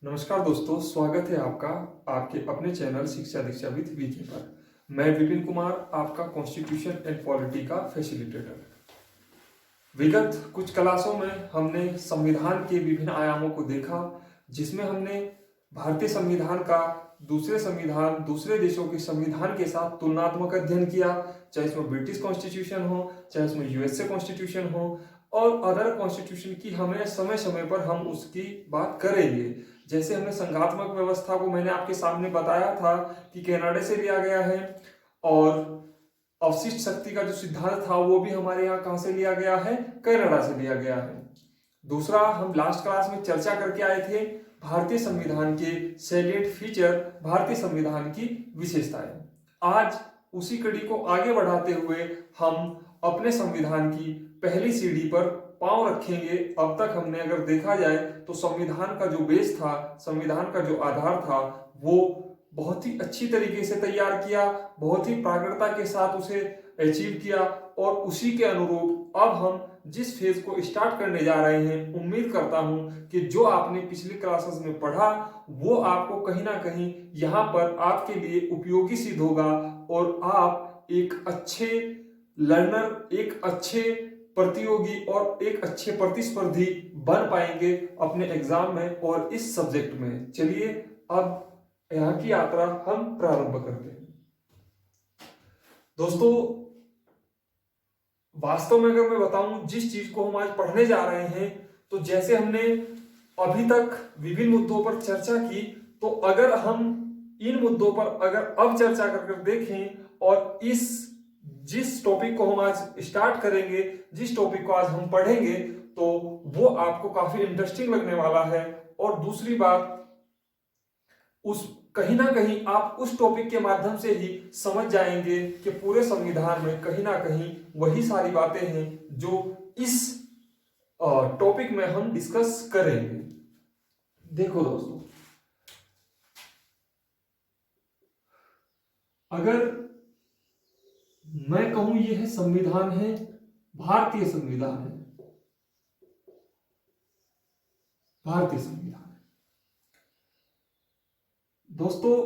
नमस्कार दोस्तों, स्वागत है आपका आपके अपने चैनल शिक्षा दीक्षा विद वीके पर। मैं विपिन कुमार, आपका कॉन्स्टिट्यूशन एंड पॉलिटी का फैसिलिटेटर। विगत कुछ क्लासों में हमने संविधान के विभिन्न आयामों को देखा, जिसमें हमने भारतीय संविधान का दूसरे देशों के संविधान के साथ तुलनात्मक अध्ययन किया, चाहे इसमें ब्रिटिश कॉन्स्टिट्यूशन हो, चाहे इसमें यूएसए कॉन्स्टिट्यूशन हो और अदर कॉन्स्टिट्यूशन की हमें समय समय पर हम उसकी बात करेंगे। जैसे हमने संघात्मक व्यवस्था को मैंने आपके सामने बताया था कि कनाडा से लिया गया है, और अवशिष्ट शक्ति का जो सिद्धांत था वो भी हमारे यहाँ कहाँ से लिया गया है, कनाडा से लिया गया है। दूसरा, हम लास्ट क्लास में चर्चा करके आए थे भारतीय संविधान के सैलिएंट फीचर, भारतीय संविधान की विशेषताएं। आज उसी कड़ी को आगे बढ़ाते हुए हम अपने संविधान की पहली सीढ़ी पर पांव रखेंगे। अब तक हमने अगर देखा जाए तो संविधान का जो बेस था, संविधान का जो आधार था, वो बहुत ही अच्छी तरीके से तैयार किया, बहुत ही प्रागढ़ता के साथ उसे अचीव किया, और उसी के अनुरूप अब हम जिस फेज को स्टार्ट करने जा रहे हैं, उम्मीद करता हूं कि जो आपने पिछली क्लासेस में पढ़ा वो आपको कहीं ना कहीं यहाँ पर आपके लिए उपयोगी सिद्ध होगा, और आप एक अच्छे लर्नर, एक अच्छे प्रतियोगी और एक अच्छे प्रतिस्पर्धी बन पाएंगे अपने एग्जाम में और इस सब्जेक्ट में। चलिए अब यहाँ की यात्रा हम प्रारंभ करते हैं। दोस्तों, वास्तव में अगर मैं बताऊं जिस चीज को हम आज पढ़ने जा रहे हैं, तो जैसे हमने अभी तक विभिन्न मुद्दों पर चर्चा की, तो अगर हम इन मुद्दों पर अगर अब चर्चा कर देखें और इस जिस टॉपिक को हम आज स्टार्ट करेंगे, जिस टॉपिक को आज हम पढ़ेंगे, तो वो आपको काफी इंटरेस्टिंग लगने वाला है। और दूसरी बात, उस कहीं ना कहीं आप उस टॉपिक के माध्यम से ही समझ जाएंगे कि पूरे संविधान में कहीं ना कहीं वही सारी बातें हैं जो इस टॉपिक में हम डिस्कस करेंगे। देखो दोस्तों, अगर मैं कहूं ये है संविधान है, भारतीय संविधान है, भारतीय संविधान है। दोस्तों,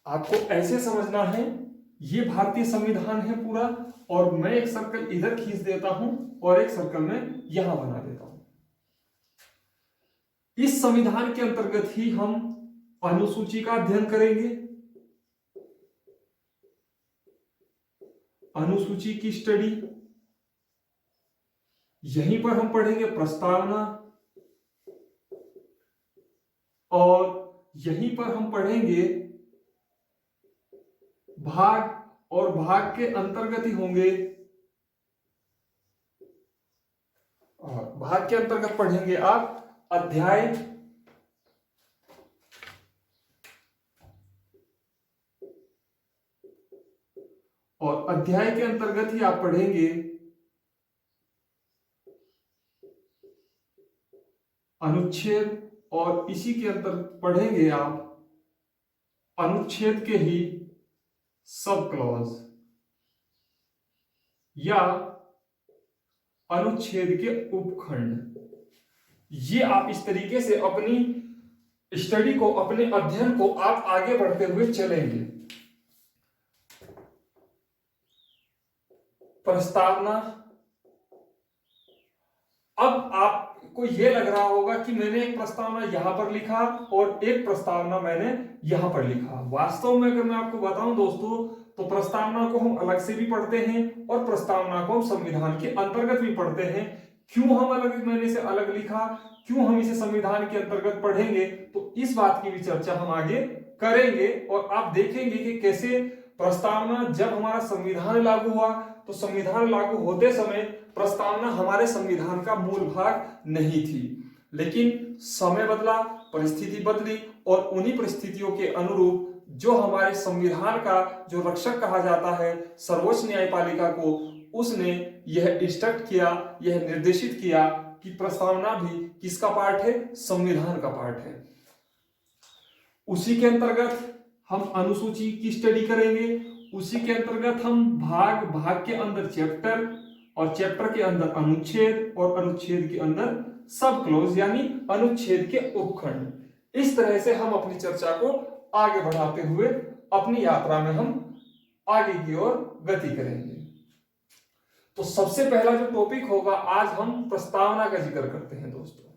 आपको ऐसे समझना है, ये भारतीय संविधान है पूरा, और मैं एक सर्कल इधर खींच देता हूं और एक सर्कल में यहां बना देता हूं। इस संविधान के अंतर्गत ही हम अनुसूची का अध्ययन करेंगे, अनुसूची की स्टडी। यहीं पर हम पढ़ेंगे प्रस्तावना, और यहीं पर हम पढ़ेंगे भाग, और भाग के अंतर्गत ही होंगे, और भाग के अंतर्गत पढ़ेंगे आप अध्याय, और अध्याय के अंतर्गत ही आप पढ़ेंगे अनुच्छेद, और इसी के अंतर्गत पढ़ेंगे आप अनुच्छेद के ही सब क्लॉज या अनुच्छेद के उपखंड। ये आप इस तरीके से अपनी स्टडी को, अपने अध्ययन को आप आगे बढ़ते हुए चलेंगे। प्रस्तावना, अब आपको यह लग रहा होगा कि मैंने एक प्रस्तावना यहां पर लिखा और एक प्रस्तावना मैंने यहां पर लिखा। वास्तव में अगर मैं आपको बताऊं दोस्तों, तो प्रस्तावना को हम अलग से भी पढ़ते हैं और प्रस्तावना को हम संविधान के अंतर्गत भी पढ़ते हैं। क्यों हम मैंने इसे अलग लिखा, क्यों हम इसे संविधान के अंतर्गत पढ़ेंगे, तो इस बात की भी चर्चा हम आगे करेंगे। और आप देखेंगे कि कैसे प्रस्तावना, जब हमारा संविधान लागू हुआ, तो संविधान लागू होते समय प्रस्तावना हमारे संविधान का मूल भाग नहीं थी, लेकिन समय बदला, परिस्थिति बदली, और उन्हीं परिस्थितियों के अनुरूप जो हमारे संविधान का जो रक्षक कहा जाता है, सर्वोच्च न्यायपालिका को, उसने यह इंस्ट्रक्ट किया, यह निर्देशित किया कि प्रस्तावना भी किसका पार्ट है? संविधान का पार्ट है। उसी के अंतर्गत हम अनुसूची की स्टडी करेंगे। उसी के अंतर्गत हम भाग के अंदर चैप्टर, और चैप्टर के अंदर अनुच्छेद, और अनुच्छेद के अंदर सब क्लोज यानी अनुच्छेद के उपखंड। इस तरह से हम अपनी चर्चा को आगे बढ़ाते हुए अपनी यात्रा में हम आगे की ओर गति करेंगे। तो सबसे पहला जो टॉपिक होगा, आज हम प्रस्तावना का जिक्र करते हैं दोस्तों।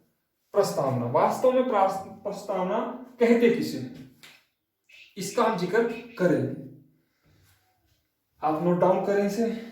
प्रस्तावना, वास्तव में प्रस्तावना कहते किसे हैं, इसका हम जिक्र करेंगे। आप नोट डाउन करें इसे।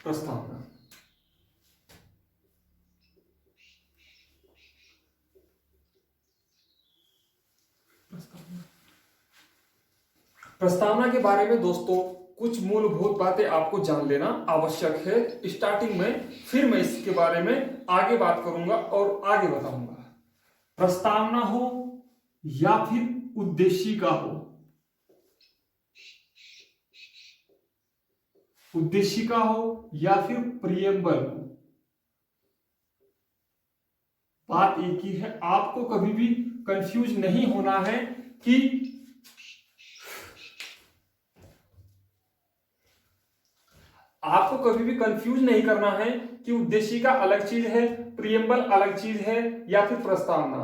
प्रस्तावना, प्रस्तावना के बारे में दोस्तों कुछ मूलभूत बातें आपको जान लेना आवश्यक है स्टार्टिंग में, फिर मैं इसके बारे में आगे बात करूंगा और आगे बताऊंगा। प्रस्तावना हो या फिर उद्देशिका हो, उद्देशिका हो या फिर प्रियम्बल हो, बात एक ही है। आपको कभी भी कंफ्यूज नहीं होना है कि आपको कभी भी कंफ्यूज नहीं करना है कि उद्देशिका अलग चीज है, प्रियम्बल अलग चीज है या फिर प्रस्तावना।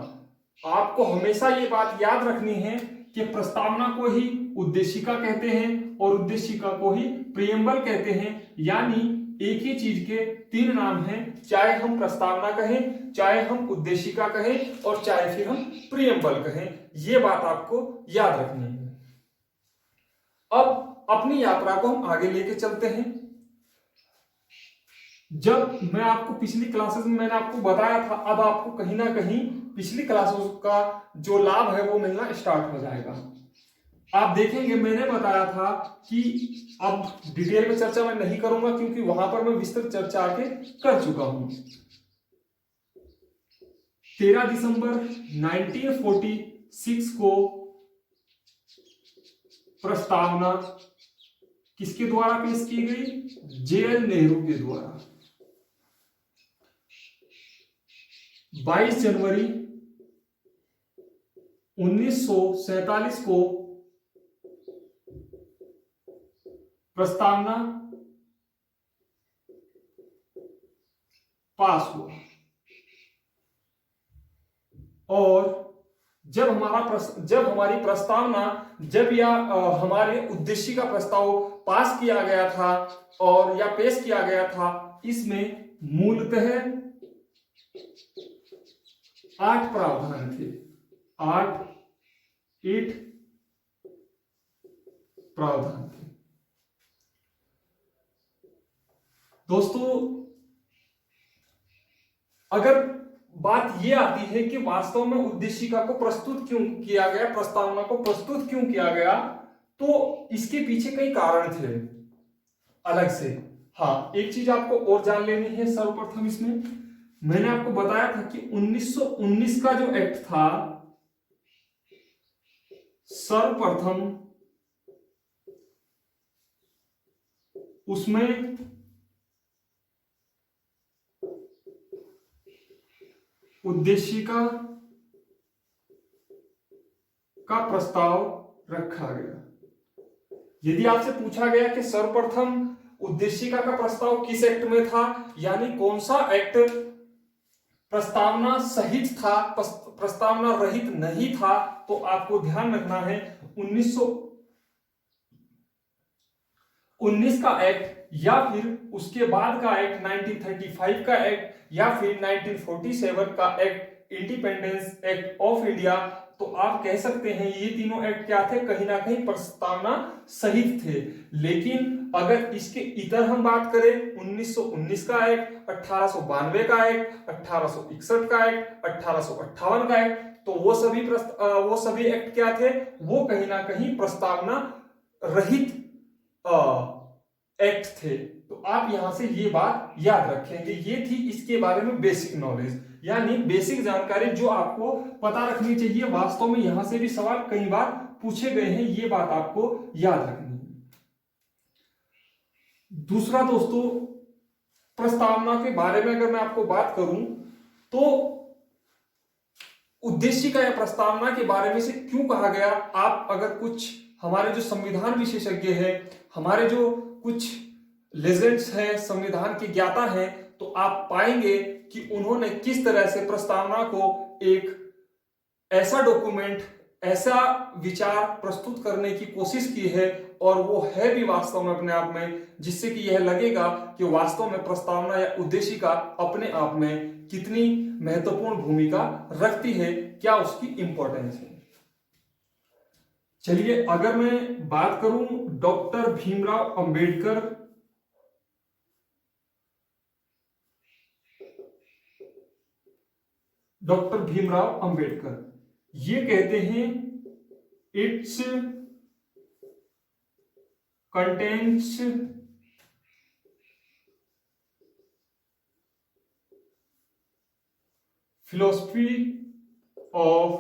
आपको हमेशा ये बात याद रखनी है कि प्रस्तावना को ही उद्देशिका कहते हैं और उद्देशिका को ही प्रियम्बल कहते हैं। यानी एक ही चीज के तीन नाम हैं, चाहे हम प्रस्तावना कहें, चाहे हम उद्देशिका कहें, और चाहे फिर हम प्रियम्बल कहें। ये बात आपको याद रखनी है। अब अपनी यात्रा को हम आगे लेके चलते हैं। जब मैं आपको पिछली क्लासेस में मैंने आपको बताया था, अब आपको कहीं ना कहीं पिछली क्लासेस का जो लाभ है वो मिलना स्टार्ट हो जाएगा। आप देखेंगे मैंने बताया था कि अब डिटेल में चर्चा मैं नहीं करूंगा क्योंकि वहां पर मैं विस्तृत चर्चा आके कर चुका हूं। 13 दिसंबर 1946 को प्रस्तावना किसके द्वारा पेश की गई? जे.एल. नेहरू के द्वारा। 22 जनवरी 1947 को प्रस्तावना पास हुआ, और जब हमारी प्रस्तावना, जब या हमारे उद्देश्य का प्रस्ताव पास किया गया था और या पेश किया गया था, इसमें मूलतः 8 प्रावधान थे। 8 प्रावधान थे दोस्तों। अगर बात यह आती है कि वास्तव में उद्देशिका को प्रस्तुत क्यों किया गया, प्रस्तावना को प्रस्तुत क्यों किया गया, तो इसके पीछे कई कारण थे अलग से। हाँ, एक चीज आपको और जान लेनी है सर्वप्रथम। इसमें मैंने आपको बताया था कि 1919 का जो एक्ट था, सर्वप्रथम उसमें उद्देशिका का प्रस्ताव रखा गया। यदि आपसे पूछा गया कि सर्वप्रथम उद्देशिका का प्रस्ताव किस एक्ट में था, यानी कौन सा एक्ट प्रस्तावना सहित था, प्रस्तावना रहित नहीं था, तो आपको ध्यान रखना है 1919 का एक्ट या फिर उसके बाद का एक्ट 1935 का एक्ट या फिर 1947 का act, independence act of India, तो आप कह सकते हैं ये तीनों एक्ट क्या थे, कहीं ना कहीं प्रस्तावना सहित थे। लेकिन अगर इसके इतर हम बात करें 1919 का एक्ट, 1892 का एक्ट, 1861 का एक्ट, 1858 का एक्ट, तो वो सभी एक्ट क्या थे, वो कहीं ना कहीं प्रस्तावना रहित एक्ट थे। तो आप यहां से ये बात याद रखेंगे। ये थी इसके बारे में बेसिक नॉलेज, यानी बेसिक जानकारी जो आपको पता रखनी चाहिए। वास्तव में यहां से भी सवाल कई बार पूछे गए हैं, ये बात आपको याद रखनी है। दूसरा दोस्तों, प्रस्तावना के बारे में अगर मैं आपको बात करूं तो उद्देशिका या प्रस्तावना के बारे में से क्यों कहा गया, आप अगर कुछ हमारे जो संविधान विशेषज्ञ हैं, हमारे जो कुछ लेजेंड्स हैं, संविधान के ज्ञाता हैं, तो आप पाएंगे कि उन्होंने किस तरह से प्रस्तावना को एक ऐसा डॉक्यूमेंट, ऐसा विचार प्रस्तुत करने की कोशिश की है, और वो है भी वास्तव में अपने आप में, जिससे कि यह लगेगा कि वास्तव में प्रस्तावना या उद्देशिका अपने आप में कितनी महत्वपूर्ण भूमिका रखती है, क्या उसकी इंपॉर्टेंस है। चलिए, अगर मैं बात करूं डॉक्टर भीमराव अंबेडकर, डॉक्टर भीमराव अंबेडकर ये कहते हैं its contents philosophy of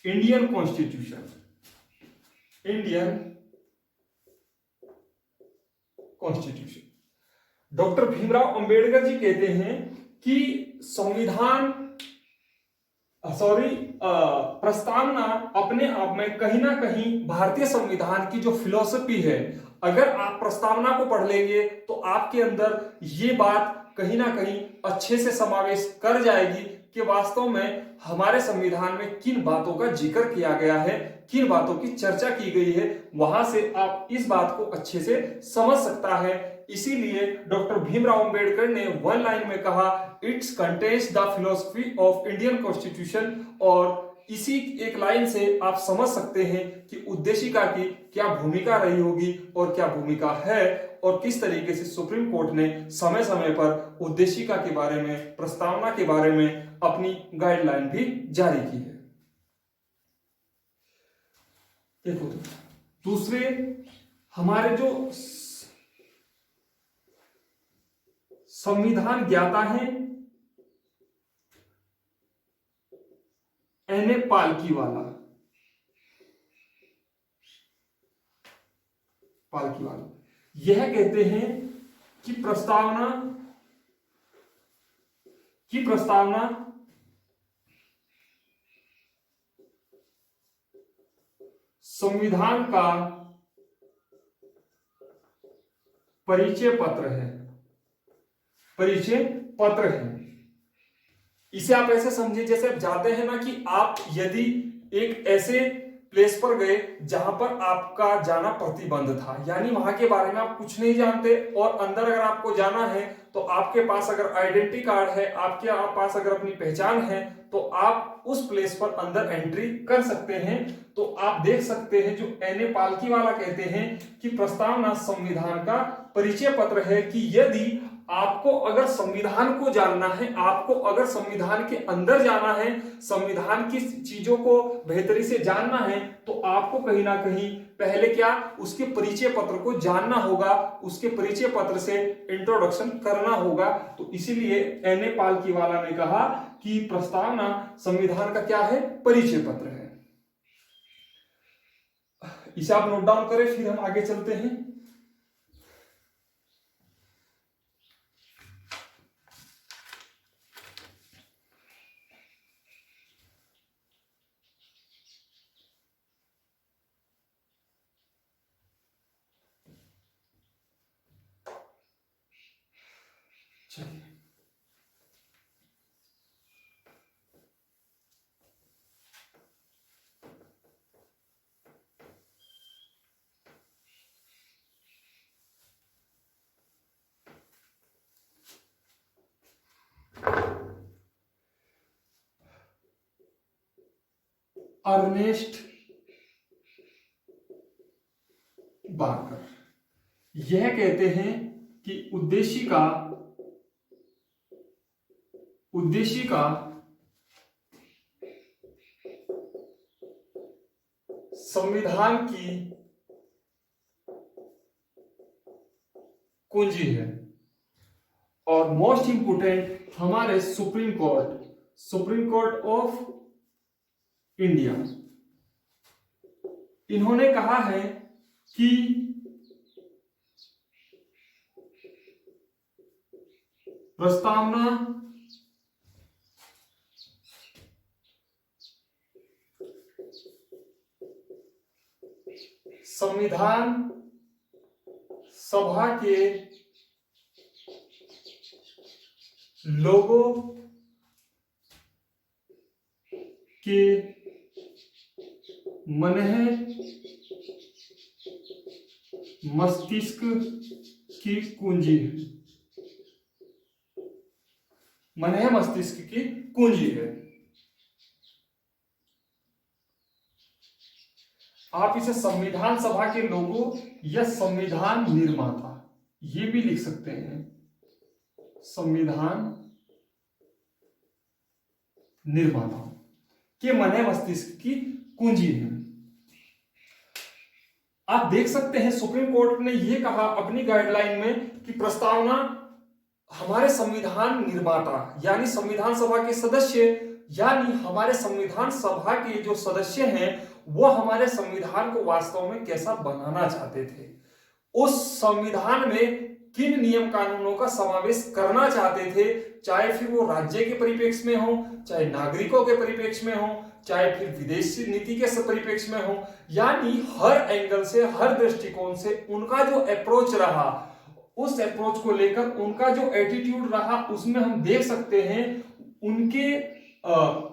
Indian Constitution, Indian Constitution। Doctor Bhimrao Ambedkar ji कहते हैं कि संविधान प्रस्तावना अपने आप में कहीं ना कहीं भारतीय संविधान की जो फिलॉसफी है, अगर आप प्रस्तावना को पढ़ लेंगे तो आपके अंदर ये बात कहीं ना कहीं अच्छे से समावेश कर जाएगी कि वास्तव में हमारे संविधान में किन बातों का जिक्र किया गया है, किन बातों की चर्चा की गई है। वहां से आप इस बात को अच्छे से समझ सकता है। इसीलिए डॉक्टर भीमराव अंबेडकर ने वन लाइन में कहा it's contains the philosophy of Indian constitution, और इसी एक लाइन से आप समझ सकते हैं कि उद्देशिका की क्या भूमिका रही होगी और क्या भूमिका है, और किस तरीके से सुप्रीम कोर्ट ने समय समय पर उद्देशिका के बारे में, प्रस्तावना के बारे में अपनी गाइडलाइन भी जारी की है। देखो, दूसरे हमारे जो संविधान ज्ञाता हैं एन.ए. पालकीवाला, यह कहते हैं कि प्रस्तावना संविधान का परिचय पत्र है, इसे आप ऐसे समझिए जैसे आप जाते हैं ना कि आप यदि एक ऐसे प्लेस पर गए जहां पर आपका जाना प्रतिबंध था, यानी वहां के बारे में आप कुछ नहीं जानते, और अंदर अगर आपको जाना है तो आपके पास अगर आइडेंटिटी कार्ड है, आपके पास अगर अपनी पहचान है, तो आप उस प्लेस पर अंदर एंट्री कर सकते हैं। तो आप देख सकते हैं जो एन.ए. पालकीवाला कहते हैं कि प्रस्तावना संविधान का परिचय पत्र है, कि यदि आपको अगर संविधान को जानना है, आपको अगर संविधान के अंदर जाना है, संविधान की चीजों को बेहतरी से जानना है, तो आपको कहीं ना कहीं पहले क्या उसके परिचय पत्र को जानना होगा, उसके परिचय पत्र से इंट्रोडक्शन करना होगा। तो इसीलिए एन.ए. पालकीवाला ने कहा कि प्रस्तावना संविधान का क्या है, परिचय पत्र है। इसे आप नोट डाउन करें, फिर हम आगे चलते हैं। चलिए, अर्नेस्ट बार्कर यह कहते हैं कि उद्देशिका संविधान की कुंजी है और मोस्ट इंपोर्टेंट हमारे सुप्रीम कोर्ट ऑफ इंडिया, इन्होंने कहा है कि प्रस्तावना संविधान सभा के लोगों के मनह मस्तिष्क की कुंजी है, मनह मस्तिष्क की कुंजी है। आप इसे संविधान सभा के लोगों या संविधान निर्माता ये भी लिख सकते हैं, संविधान निर्माता के मनह मस्तिष्क की कुंजी है। आप देख सकते हैं सुप्रीम कोर्ट ने यह कहा अपनी गाइडलाइन में कि प्रस्तावना हमारे संविधान निर्माता यानी संविधान सभा के सदस्य यानी हमारे संविधान सभा के जो सदस्य हैं वो हमारे संविधान को वास्तव में कैसा बनाना चाहते थे, उस संविधान में किन नियम कानूनों का समावेश करना चाहते थे, चाहे फिर वो राज्य के परिप्रेक्ष्य में हो, चाहे नागरिकों के परिप्रेक्ष्य में हो, चाहे फिर विदेशी नीति के परिप्रेक्ष्य में हो, यानी हर एंगल से हर दृष्टिकोण से उनका जो अप्रोच रहा, उस अप्रोच को लेकर उनका जो एटीट्यूड रहा उसमें हम देख सकते हैं उनके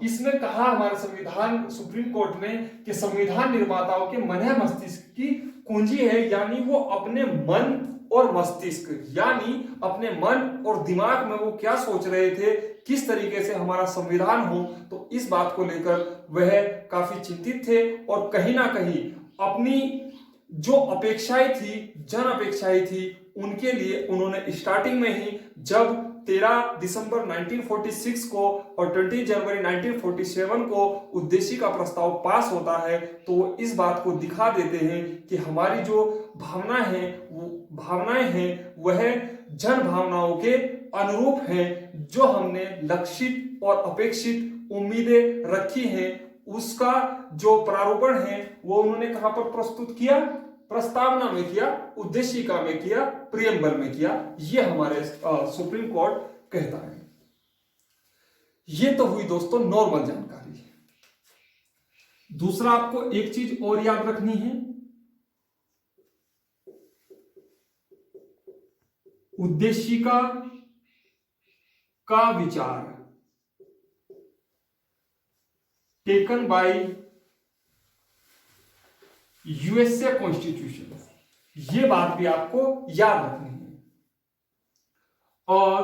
इसमें कहा हमारे संविधान सुप्रीम कोर्ट ने कि संविधान निर्माताओं के मनह मस्तिष्क की कुंजी है, यानी वो अपने मन और मस्तिष्क यानी अपने मन और दिमाग में वो क्या सोच रहे थे, किस तरीके से हमारा संविधान हो, तो इस बात को लेकर वह काफी चिंतित थे और कहीं ना कहीं अपनी जो अपेक्षाएं थी, जन अपेक्षाएं थी, उनके लिए उन्होंने स्टार्टिंग में ही जब 13 दिसंबर 1946 को और 20 जनवरी 1947 को उद्देश्य का प्रस्ताव पास होता है तो वो इस बात को दिखा देते हैं कि हमारी जो भावनाएं हैं वह जन भावनाओं के अनुरूप हैं, जो हमने लक्षित और अपेक्षित उम्मीदें रखी हैं उसका जो प्रारूपण है वो उन्होंने कहां पर प्रस्तुत किया, प्रस्तावना में किया, उद्देशिका में किया, प्रियम्बल में किया। ये हमारे सुप्रीम कोर्ट कहता है। ये तो हुई दोस्तों नॉर्मल जानकारी। दूसरा आपको एक चीज और याद रखनी है, उद्देशिका का विचार टेकन बाय यूएसए कॉन्स्टिट्यूशन, ये बात भी आपको याद रखनी है। और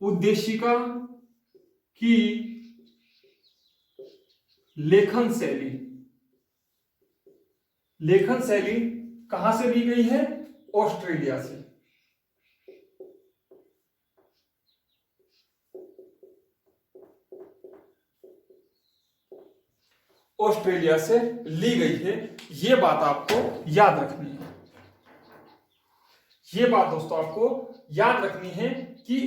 उद्देशिका की लेखन शैली कहां से ली गई है, ऑस्ट्रेलिया से। ऑस्ट्रेलिया से ली गई है, यह बात आपको याद रखनी है। यह बात दोस्तों आपको याद रखनी है कि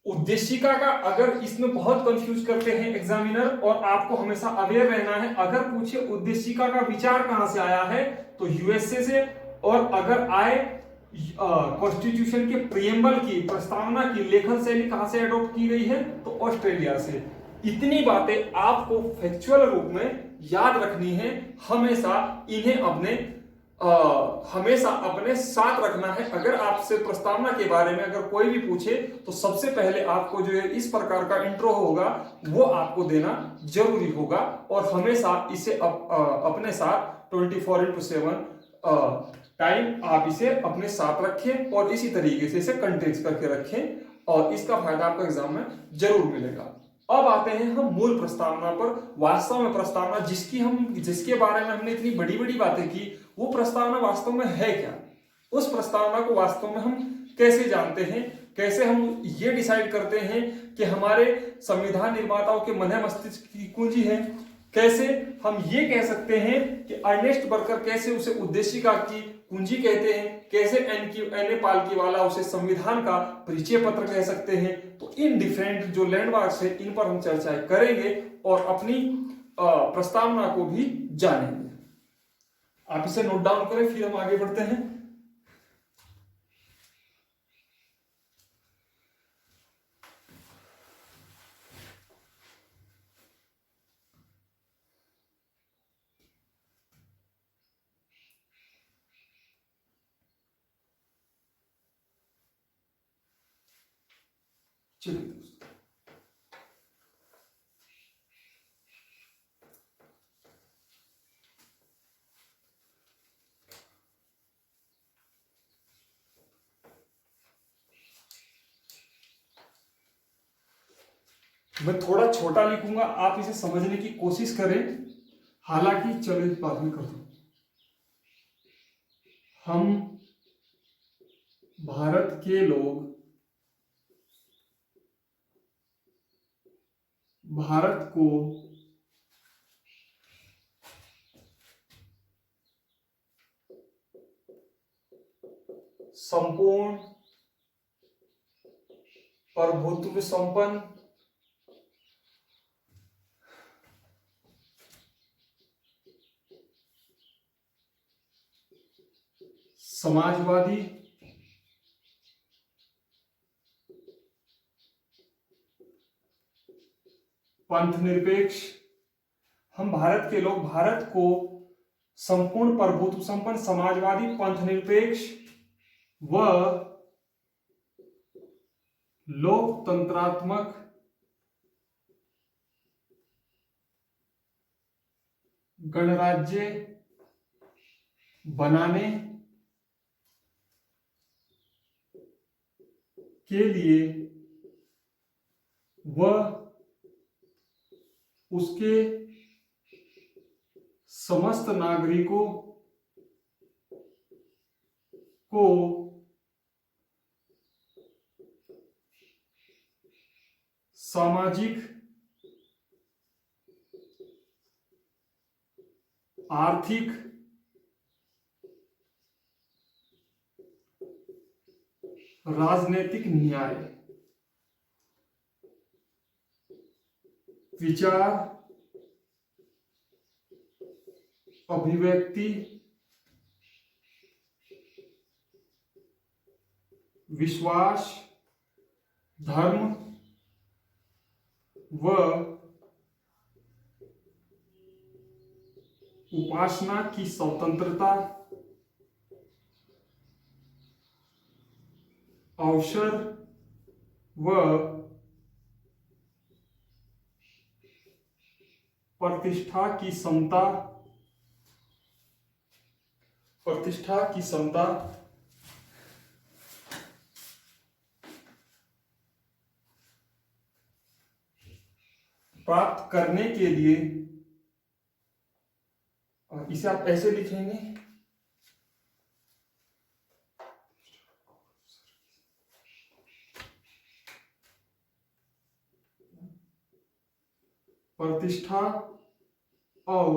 उद्देशिका का, अगर इसमें बहुत कंफ्यूज करते हैं एग्जामिनर, और आपको हमेशा अवेयर रहना है, अगर पूछे उद्देशिका का विचार कहां से आया है तो यूएसए से, और अगर आए कॉन्स्टिट्यूशन के प्रियम्बल की, प्रस्तावना की लेखन शैली कहां से अडॉप्ट की गई है तो ऑस्ट्रेलिया से। इतनी बातें आपको फैक्चुअल रूप में याद रखनी है, हमेशा इन्हें हमेशा अपने साथ रखना है। अगर आपसे प्रस्तावना के बारे में अगर कोई भी पूछे तो सबसे पहले आपको जो है इस प्रकार का इंट्रो होगा वो आपको देना जरूरी होगा, और हमेशा इसे अपने साथ 24/7 टाइम आप इसे अपने साथ रखें और इसी तरीके से इसे कंटेक्ट करके रखें, और इसका फायदा आपको एग्जाम में जरूर मिलेगा। अब आते हैं हम मूल प्रस्तावना पर। वास्तव में प्रस्तावना जिसके बारे में हमने इतनी बड़ी बड़ी बातें की, वो प्रस्तावना वास्तव में है क्या? उस प्रस्तावना को वास्तव में हम कैसे जानते हैं, कैसे हम ये डिसाइड करते हैं कि हमारे संविधान निर्माताओं के मन मस्तिष्क की कुंजी है, कैसे हम ये कह सकते हैं कि अर्नेस्ट बर्कर कैसे उसे उद्देशिका की कुंजी कहते हैं, कैसे एन ए पालकीवाला उसे संविधान का परिचय पत्र कह सकते हैं। तो इन डिफरेंट जो लैंडमार्क्स है, इन पर हम चर्चा करेंगे और अपनी प्रस्तावना को भी जानेंगे। आप इसे नोट डाउन करें, फिर हम आगे बढ़ते हैं। चलिए दोस्तों, मैं थोड़ा छोटा लिखूंगा, आप इसे समझने की कोशिश करें। हालांकि चलो इस बात में कर दो। हम भारत के लोग भारत को संपूर्ण प्रभुत्व संपन्न समाजवादी पंथ निरपेक्ष, हम भारत के लोग भारत को संपूर्ण प्रभुत्व संपन्न समाजवादी पंथ निरपेक्ष व लोकतंत्रात्मक गणराज्य बनाने के लिए व उसके समस्त नागरिकों को सामाजिक, आर्थिक, राजनीतिक न्याय, विचार, अभिव्यक्ति, विश्वास, धर्म व उपासना की स्वतंत्रता, अवसर व प्रतिष्ठा की समता प्राप्त करने के लिए, और इसे आप ऐसे लिखेंगे, प्रतिष्ठा और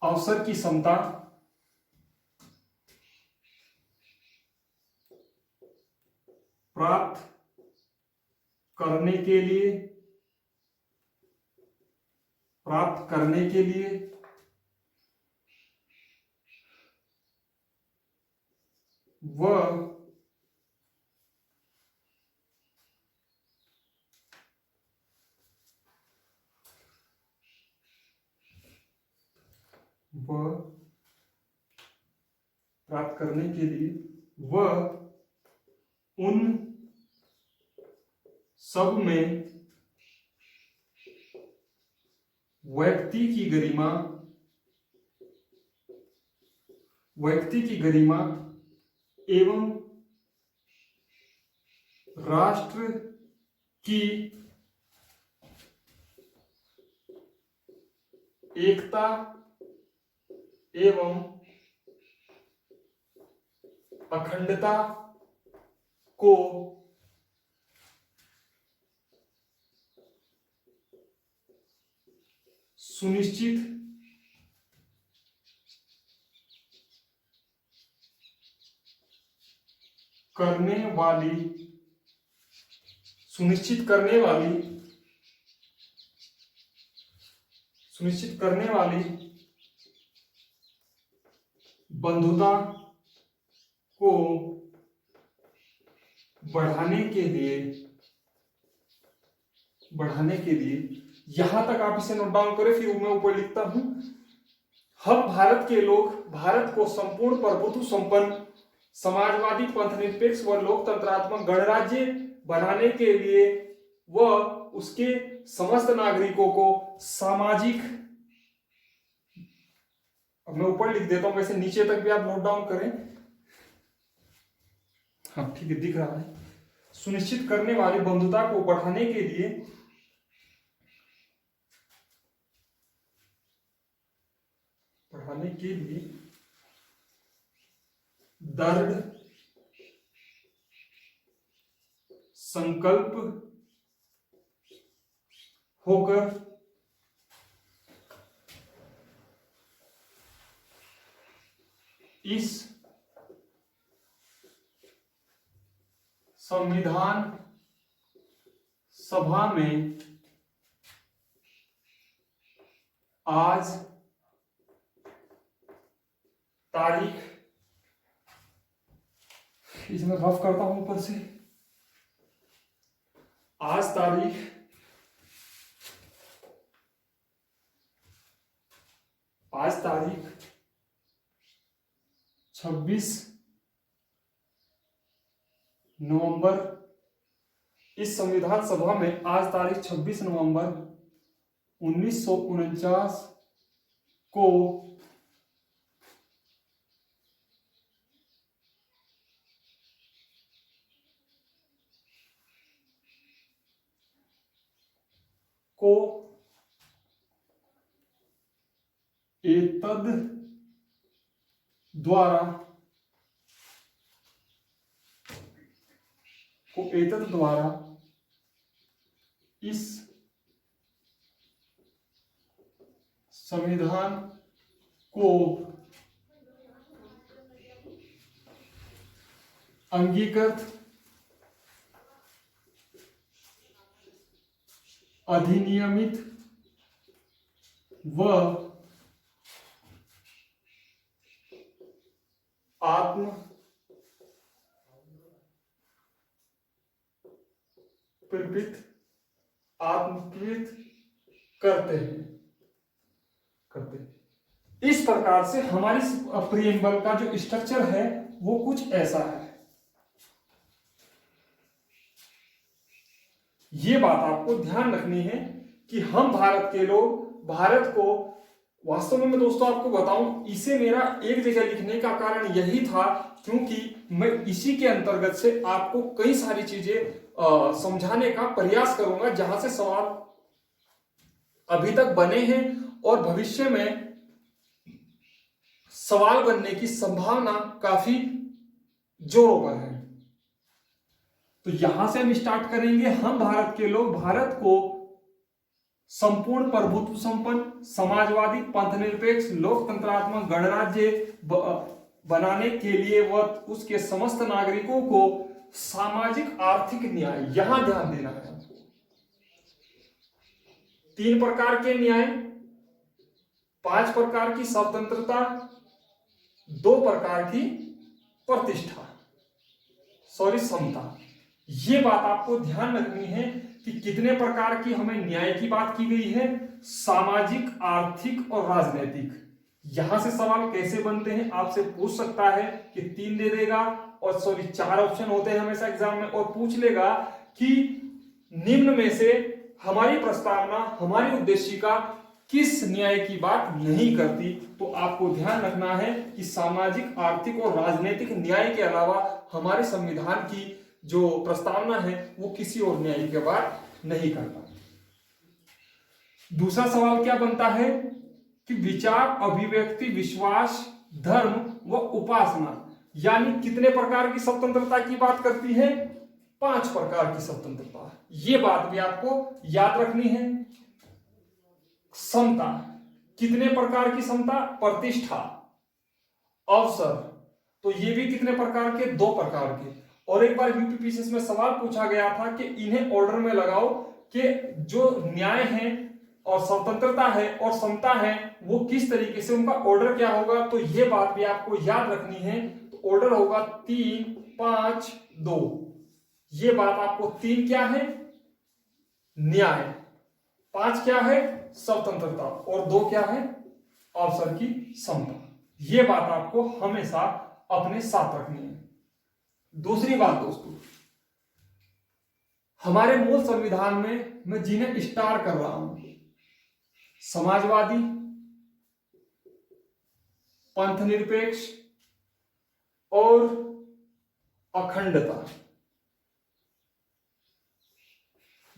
अवसर की समता प्राप्त करने के लिए वह प्राप्त करने के लिए वह उन सब में व्यक्ति की गरिमा एवं राष्ट्र की एकता एवं अखंडता को सुनिश्चित करने वाली बंधुता को बढ़ाने के लिए यहां तक आप इसे नोट डाउन करें, फिर मैं ऊपर लिखता हूं। हम भारत के लोग भारत को संपूर्ण प्रभुत्व संपन्न समाजवादी पंथनिरपेक्ष व लोकतंत्रात्मक गणराज्य बनाने के लिए व उसके समस्त नागरिकों को सामाजिक, अब मैं ऊपर लिख देता हूं, वैसे नीचे तक भी आप नोट डाउन करें। हाँ ठीक है, दिख रहा है। सुनिश्चित करने वाली बंधुता को बढ़ाने के लिए दृढ़ संकल्प होकर इस संविधान सभा में आज तारीख, इसमें रफ करता हूं ऊपर से, आज तारीख 26 नवंबर, इस संविधान सभा में आज तारीख 26 नवंबर 1949 को एतद द्वारा इस संविधान को अंगीकृत, अधिनियमित व आत्मकृत करते हैं। इस प्रकार से हमारी प्रियम्बल का जो स्ट्रक्चर है वो कुछ ऐसा है। ये बात आपको ध्यान रखनी है कि हम भारत के लोग भारत को, वास्तव में दोस्तों आपको बताऊं, इसे मेरा एक जगह लिखने का कारण यही था क्योंकि मैं इसी के अंतर्गत से आपको कई सारी चीजें समझाने का प्रयास करूंगा जहां से सवाल अभी तक बने हैं और भविष्य में सवाल बनने की संभावना काफी जोरों पर है। तो यहां से हम स्टार्ट करेंगे। हम भारत के लोग भारत को संपूर्ण प्रभुत्व संपन्न समाजवादी पंथनिरपेक्ष लोकतंत्रात्मक गणराज्य बनाने के लिए व उसके समस्त नागरिकों को सामाजिक आर्थिक न्याय, यहां ध्यान देना है। 3 प्रकार के न्याय, 5 प्रकार की स्वतंत्रता, 2 प्रकार की प्रतिष्ठा, समता। ये बात आपको ध्यान रखनी है कि कितने प्रकार की हमें न्याय की बात की गई है, सामाजिक, आर्थिक और राजनीतिक। यहां से सवाल कैसे बनते हैं आपसे पूछ सकता है कि 3 दे देगा और 4 ऑप्शन होते हैं हमेशा एग्जाम में, और पूछ लेगा कि निम्न में से हमारी प्रस्तावना, हमारी उद्देशिका किस न्याय की बात नहीं करती। तो आपको ध्यान रखना है कि सामाजिक, आर्थिक और राजनीतिक न्याय के अलावा हमारे संविधान की जो प्रस्तावना है वो किसी और न्यायी के बात नहीं करता। दूसरा सवाल क्या बनता है कि विचार, अभिव्यक्ति, विश्वास, धर्म व उपासना यानी कितने प्रकार की स्वतंत्रता की बात करती है? 5 प्रकार की स्वतंत्रता। ये बात भी आपको याद रखनी है। समता, कितने प्रकार की समता? प्रतिष्ठा, अवसर, तो ये भी कितने प्रकार के? 2 प्रकार के। और एक बार यूपीपीसीएस में सवाल पूछा गया था कि इन्हें ऑर्डर में लगाओ कि जो न्याय है और स्वतंत्रता है और समता है वो किस तरीके से, उनका ऑर्डर क्या होगा? तो ये बात भी आपको याद रखनी है। तो ऑर्डर होगा 3, 5, 2। ये बात आपको 3 क्या है? न्याय, 5 क्या है? स्वतंत्रता, और 2 क्या है? अवसर की समता। ये बात आपको हमेशा अपने साथ रखनी है। दूसरी बात दोस्तों, हमारे मूल संविधान में मैं जिन्हें स्टार कर रहा हूं, समाजवादी, पंथ निरपेक्ष और अखंडता,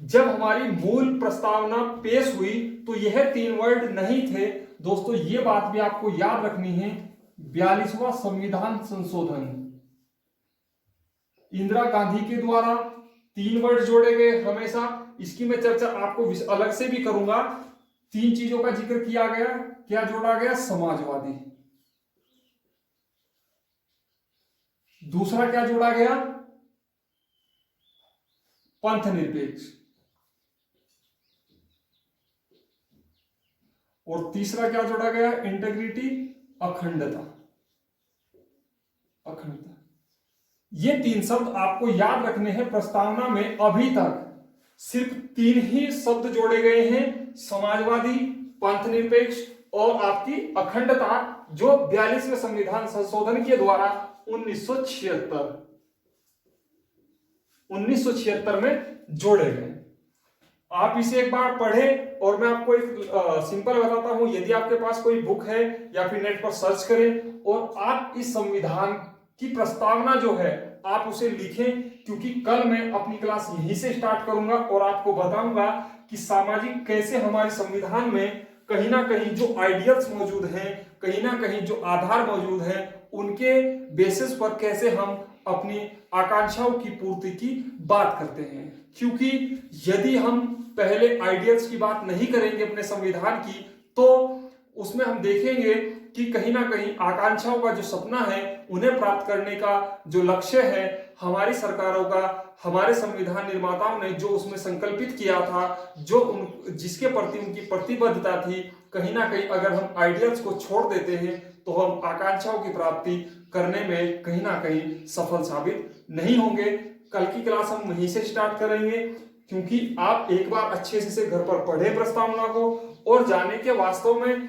जब हमारी मूल प्रस्तावना पेश हुई तो यह 3 वर्ड नहीं थे दोस्तों। ये बात भी आपको याद रखनी है। 42वां संविधान संशोधन इंदिरा गांधी के द्वारा 3 वर्ड जोड़े गए हमेशा। इसकी मैं चर्चा आपको अलग से भी करूंगा। 3 चीजों का जिक्र किया गया। क्या जोड़ा गया? समाजवादी। दूसरा क्या जोड़ा गया? पंथ निरपेक्ष। और तीसरा क्या जोड़ा गया? इंटेग्रिटी, अखंडता। अखंडता, ये 3 शब्द आपको याद रखने हैं। प्रस्तावना में अभी तक सिर्फ 3 ही शब्द जोड़े गए हैं, समाजवादी, पंथ निरपेक्ष और आपकी अखंडता, जो 42वें संविधान संशोधन के द्वारा 1976 में जोड़े गए। आप इसे एक बार पढ़ें और मैं आपको एक सिंपल बताता हूं। यदि आपके पास कोई बुक है या फिर नेट पर सर्च करें और आप इस संविधान की प्रस्तावना जो है आप उसे लिखें, क्योंकि कल मैं अपनी क्लास यहीं से स्टार्ट करूंगा और आपको बताऊंगा कि सामाजिक कैसे हमारे संविधान में कहीं ना कहीं जो आइडियल्स मौजूद हैं, कहीं ना कहीं जो आधार मौजूद हैं, उनके बेसिस पर कैसे हम अपनी आकांक्षाओं की पूर्ति की बात करते हैं। क्योंकि यदि हम पहले आइडियल्स की बात नहीं करेंगे अपने संविधान की, तो उसमें हम देखेंगे कि कहीं ना कहीं आकांक्षाओं का जो सपना है उन्हें प्राप्त करने का जो लक्ष्य है हमारी सरकारों का, हमारे संविधान निर्माताओं ने जो उसमें संकल्पित किया था, जिसके प्रति उनकी प्रतिबद्धता थी, कहीं ना कहीं अगर हम आइडियल्स को छोड़ देते हैं तो हम आकांक्षाओं की प्राप्ति करने में कहीं ना कहीं सफल साबित नहीं होंगे। कल की क्लास हम वहीं से स्टार्ट करेंगे, क्योंकि आप एक बार अच्छे से घर पर पढ़े प्रस्तावना को और जाने के वास्तव में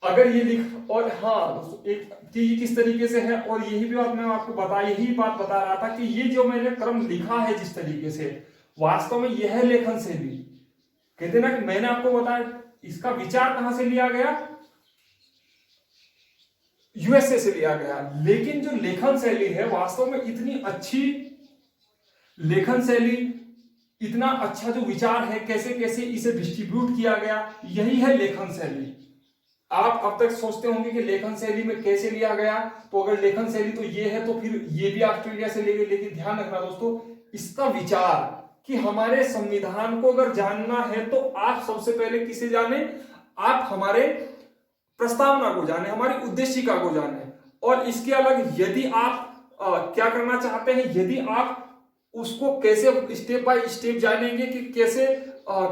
अगर ये लिख, और हाँ एक कि किस तरीके से है, और यही भी बात मैं आपको यही बात बता रहा था कि ये जो मैंने क्रम लिखा है जिस तरीके से, वास्तव में यह है लेखन शैली। कहते ना कि मैंने आपको बताया इसका विचार कहां से लिया गया? यूएसए से लिया गया। लेकिन जो लेखन शैली है वास्तव में इतनी अच्छी लेखन शैली, इतना अच्छा जो विचार है, कैसे कैसे इसे डिस्ट्रीब्यूट किया गया, यही है लेखन शैली। आप अब तक सोचते होंगे कि लेखन शैली में कैसे लिया गया, तो अगर लेखन शैली तो ये है तो फिर ये भी ऑस्ट्रेलिया से ले गए। लेकिन ध्यान रखना दोस्तों, इसका विचार कि हमारे संविधान को अगर जानना है तो आप सबसे पहले किसे जाने? आप हमारे प्रस्तावना को जाने, हमारी उद्देशिका को जाने। और इसके अलग यदि आप क्या करना चाहते हैं, यदि आप उसको कैसे स्टेप बाय स्टेप जानेंगे कि कैसे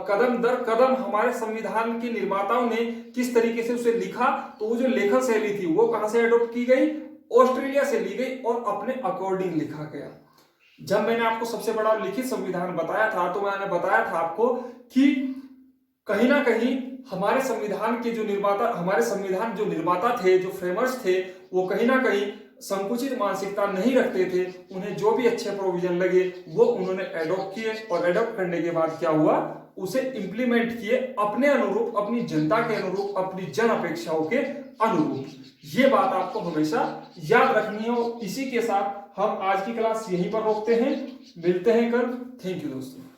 कदम दर कदम हमारे संविधान के निर्माताओं ने किस तरीके से उसे लिखा, तो वो जो लेखन शैली थी वो कहां से अडॉप्ट की गई? ऑस्ट्रेलिया से ली गई और अपने अकॉर्डिंग लिखा गया। जब मैंने आपको सबसे बड़ा लिखित संविधान बताया था तो मैंने बताया था आपको कि कहीं ना कहीं हमारे संविधान के जो निर्माता, हमारे संविधान जो निर्माता थे, जो फ्रेमर्स थे, वो कहीं ना कहीं संकुचित मानसिकता नहीं रखते थे। उन्हें जो भी अच्छे प्रोविजन लगे वो उन्होंने एडॉप्ट किए, और एडॉप्ट करने के बाद क्या हुआ? उसे इंप्लीमेंट किए अपने अनुरूप, अपनी जनता के अनुरूप, अपनी जन अपेक्षाओं के अनुरूप। ये बात आपको हमेशा याद रखनी है। और इसी के साथ हम आज की क्लास यहीं पर रोकते हैं। मिलते हैं कल। थैंक यू दोस्तों।